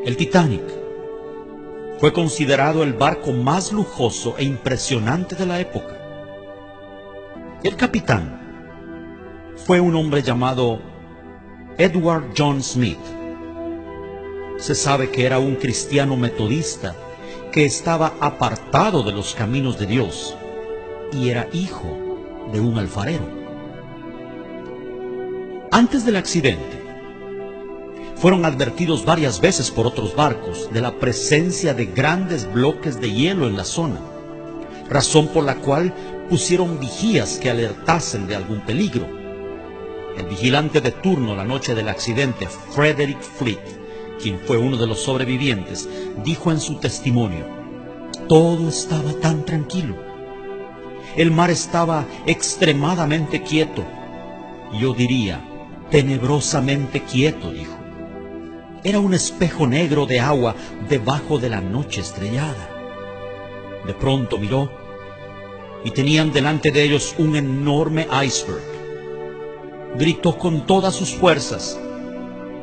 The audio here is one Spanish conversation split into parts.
El Titanic fue considerado el barco más lujoso e impresionante de la época. El capitán fue un hombre llamado Edward John Smith. Se sabe que era un cristiano metodista que estaba apartado de los caminos de Dios y era hijo de un alfarero. Antes del accidente, fueron advertidos varias veces por otros barcos de la presencia de grandes bloques de hielo en la zona, razón por la cual pusieron vigías que alertasen de algún peligro. El vigilante de turno la noche del accidente, Frederick Fleet, quien fue uno de los sobrevivientes, dijo en su testimonio: todo estaba tan tranquilo. El mar estaba extremadamente quieto. Yo diría, tenebrosamente quieto, dijo. Era un espejo negro de agua debajo de la noche estrellada. De pronto miró y tenían delante de ellos un enorme iceberg. Gritó con todas sus fuerzas,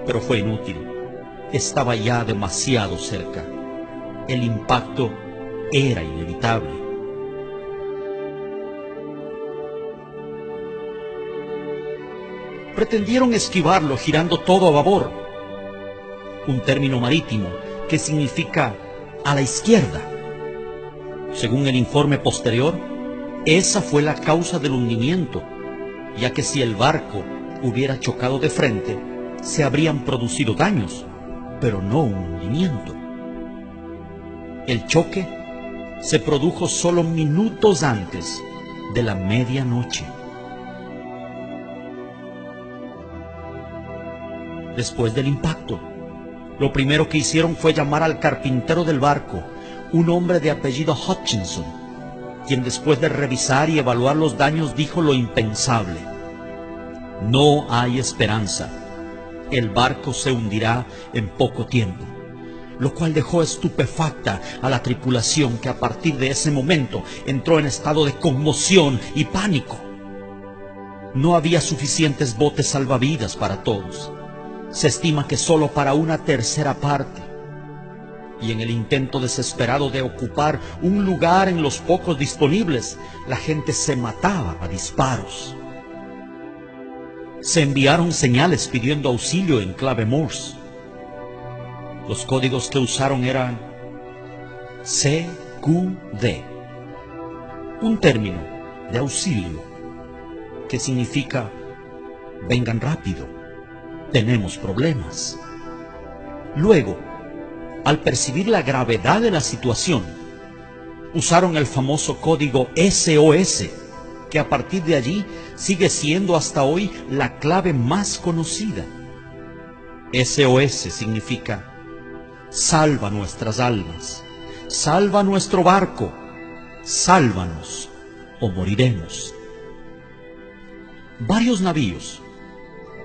pero fue inútil. Estaba ya demasiado cerca. El impacto era inevitable. Pretendieron esquivarlo girando todo a babor, un término marítimo que significa a la izquierda. Según el informe posterior, esa fue la causa del hundimiento, ya que si el barco hubiera chocado de frente, se habrían producido daños, pero no un hundimiento. El choque se produjo solo minutos antes de la medianoche. Después del impacto, lo primero que hicieron fue llamar al carpintero del barco, un hombre de apellido Hutchinson, quien después de revisar y evaluar los daños dijo lo impensable: no hay esperanza, el barco se hundirá en poco tiempo, lo cual dejó estupefacta a la tripulación, que a partir de ese momento entró en estado de conmoción y pánico. No había suficientes botes salvavidas para todos. Se estima que solo para una tercera parte. Y en el intento desesperado de ocupar un lugar en los pocos disponibles, la gente se mataba a disparos. Se enviaron señales pidiendo auxilio en clave Morse. Los códigos que usaron eran CQD, un término de auxilio que significa vengan rápido, tenemos problemas. Luego, al percibir la gravedad de la situación, usaron el famoso código SOS, que a partir de allí sigue siendo hasta hoy la clave más conocida. SOS significa salva nuestras almas, salva nuestro barco, sálvanos o moriremos. Varios navíos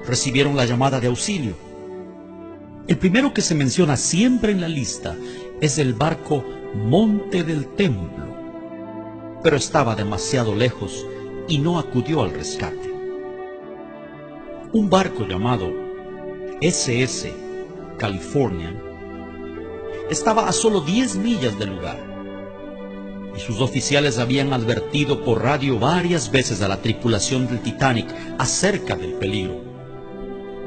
recibieron la llamada de auxilio. El primero que se menciona siempre en la lista es el barco Monte del Templo, pero estaba demasiado lejos y no acudió al rescate. Un barco llamado SS California estaba a solo 10 millas del lugar, y sus oficiales habían advertido por radio varias veces a la tripulación del Titanic acerca del peligro.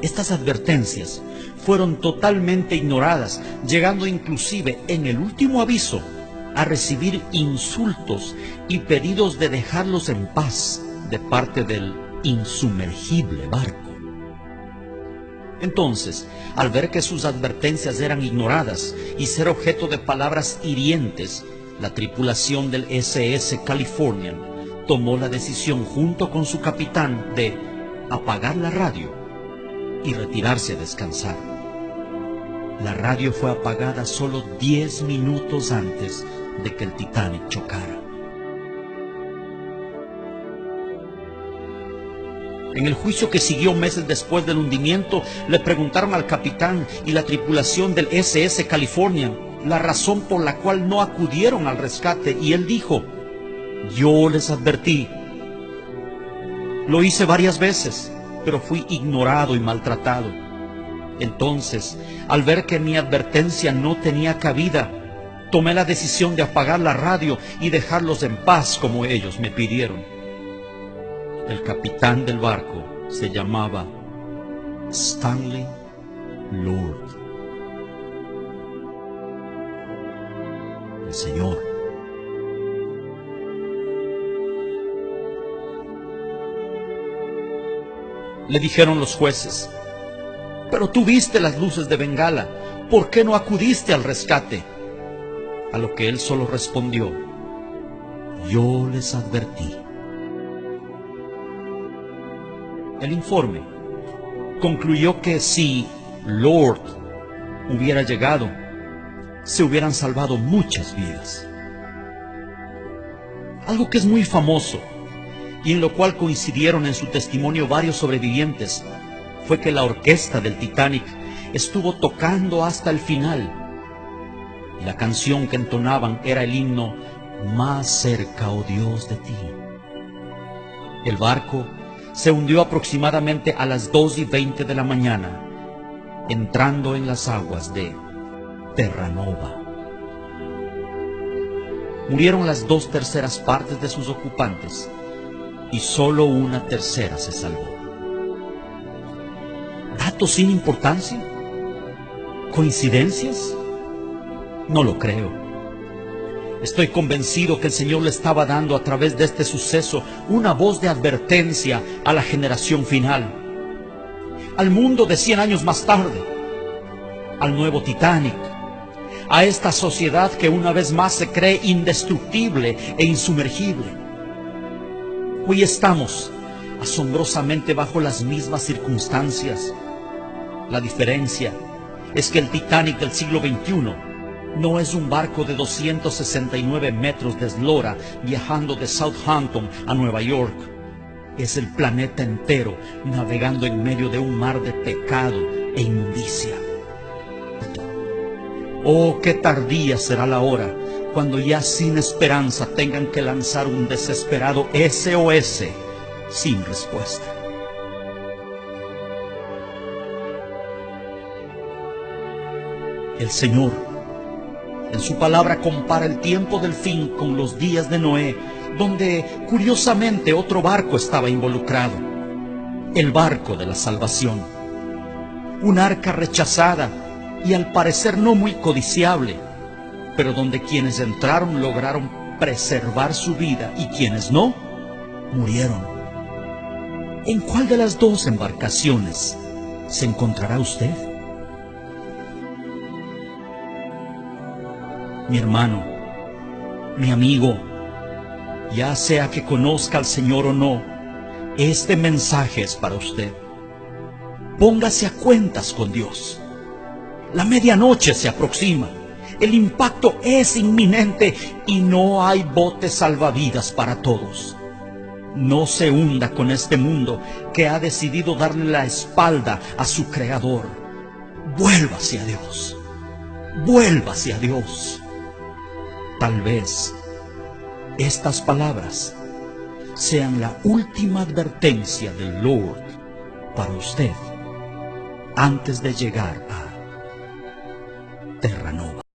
Estas advertencias fueron totalmente ignoradas, llegando inclusive en el último aviso a recibir insultos y pedidos de dejarlos en paz de parte del insumergible barco. Entonces, al ver que sus advertencias eran ignoradas y ser objeto de palabras hirientes, la tripulación del SS Californian tomó la decisión junto con su capitán de apagar la radio y retirarse a descansar. La radio fue apagada solo 10 minutos antes de que el Titanic chocara. En el juicio que siguió meses después del hundimiento, le preguntaron al capitán y la tripulación del SS California la razón por la cual no acudieron al rescate, y él dijo: yo les advertí. Lo hice varias veces, pero fui ignorado y maltratado. Entonces, al ver que mi advertencia no tenía cabida, tomé la decisión de apagar la radio y dejarlos en paz como ellos me pidieron. El capitán del barco se llamaba Stanley Lord. El Señor le dijeron los jueces: pero tú viste las luces de Bengala, ¿por qué no acudiste al rescate? A lo que él solo respondió: yo les advertí. El informe concluyó que si Lord hubiera llegado, se hubieran salvado muchas vidas. Algo que es muy famoso y en lo cual coincidieron en su testimonio varios sobrevivientes fue que la orquesta del Titanic estuvo tocando hasta el final, y la canción que entonaban era el himno Más cerca, oh Dios, de ti. El barco se hundió aproximadamente a las 2:20 de la mañana, entrando en las aguas de Terranova. Murieron las 2/3 partes de sus ocupantes y solo 1/3 se salvó. ¿Datos sin importancia? ¿Coincidencias? No lo creo. Estoy convencido que el Señor le estaba dando a través de este suceso una voz de advertencia a la generación final, al mundo de 100 años más tarde, al nuevo Titanic, a esta sociedad que una vez más se cree indestructible e insumergible. Hoy estamos asombrosamente bajo las mismas circunstancias. La diferencia es que el Titanic del siglo XXI no es un barco de 269 metros de eslora viajando de Southampton a Nueva York. Es el planeta entero navegando en medio de un mar de pecado e inmundicia. Oh, qué tardía será la hora cuando ya sin esperanza tengan que lanzar un desesperado SOS sin respuesta. El Señor en su palabra compara el tiempo del fin con los días de Noé, donde curiosamente otro barco estaba involucrado, el barco de la salvación. Un arca rechazada y al parecer no muy codiciable, pero donde quienes entraron lograron preservar su vida y quienes no, murieron. ¿En cuál de las dos embarcaciones se encontrará usted? Mi hermano, mi amigo, ya sea que conozca al Señor o no, este mensaje es para usted. Póngase a cuentas con Dios. La medianoche se aproxima, el impacto es inminente y no hay botes salvavidas para todos. No se hunda con este mundo que ha decidido darle la espalda a su Creador. Vuélvase a Dios. Vuélvase a Dios. Tal vez estas palabras sean la última advertencia del Lord para usted antes de llegar a Terranova.